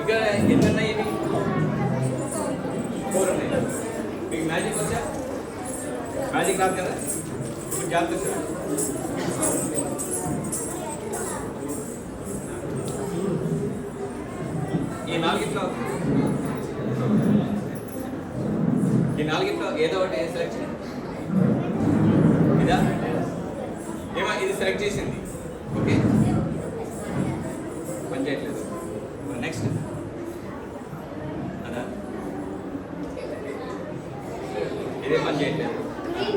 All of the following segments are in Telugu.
ఇక్కడ ఎన్ని ఉన్నాయి? ఇవి 4 ఉన్నాయి. మీకు మ్యాజిక్ వచ్చా? మ్యాజిక్ రాదు కదా? ఇప్పుడు జాగ్రత్త. ఈ నాలుగిట్లో ఏదో ఒకటి సెలెక్ట్ చేయండి. ఇదా ఏమో ఇది సెలెక్ట్ చేసింది. ఓకే, పని చేయట్లేదు. నెక్స్ట్ అదా, ఇదే పని చేయట్లేదు.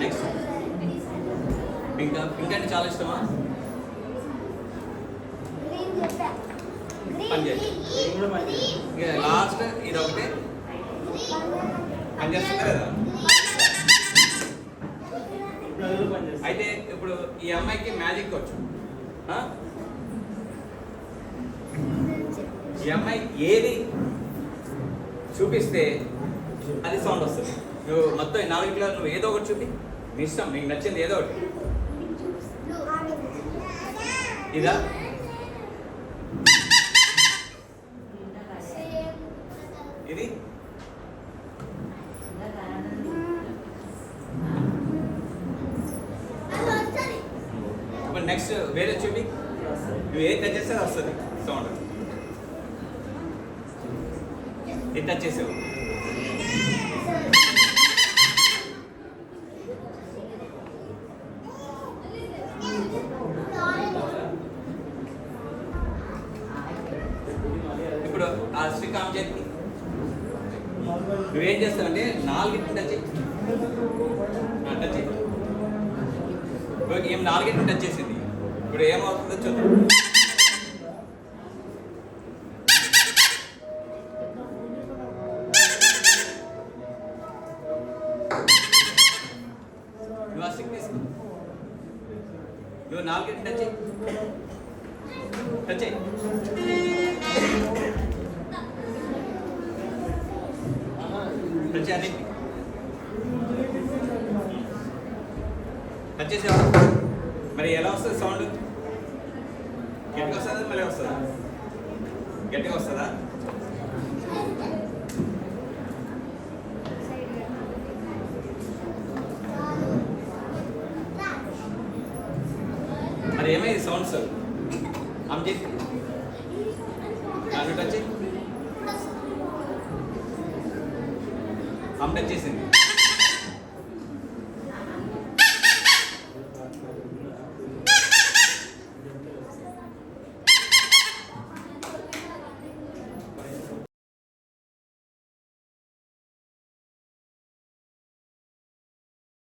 నెక్స్ట్ పింక్ అంటే చాలా ఇష్టమా? పని చేయట్లేదు. లాస్ట్ ఇది ఒకటే పని చేస్తుంది కదా. అయితే ఇప్పుడు ఈ అమ్మాయికి మ్యాజిక్ వచ్చు. ఈ అమ్మాయి ఏది చూపిస్తే అది సౌండ్ వస్తుంది. నువ్వు మొత్తం 4 నువ్వు ఏదో ఒకటి చూపి, నీ ఇష్టం, నీకు నచ్చింది ఏదో ఒకటి. ఇదా ఇది నెక్స్ట్ వేరే చూపి, నువ్వు ఏది టచ్ చేస్తే అది వస్తుంది సౌండ్. ఇది టచ్ చేసావు. ఇప్పుడు ఆ శ్రీకామ్ చేతి నువ్వేం చేస్తావు అంటే 4 టచ్ చేయి. టచ్ చేయి. ఏం 4 టచ్ చేసింది. ఇప్పుడు ఏమవుతుందో చూద్దాం. నువ్వు ఆ స్టిక్ తీసుకో. నువ్వు 4 టచ్ చేయి. టచ్ చేయి. టచ్ చేయాలి. టచ్ చేసేవా? మరి ఎలా వస్తుంది సౌండ్? గట్టిగా వస్తుందా మళ్ళీ వస్తుందా? గట్టిగా వస్తుందా? మరి ఏమైంది సౌండ్స్? ఆమె చేసి టచ్ ఆమె టచ్ చేసింది.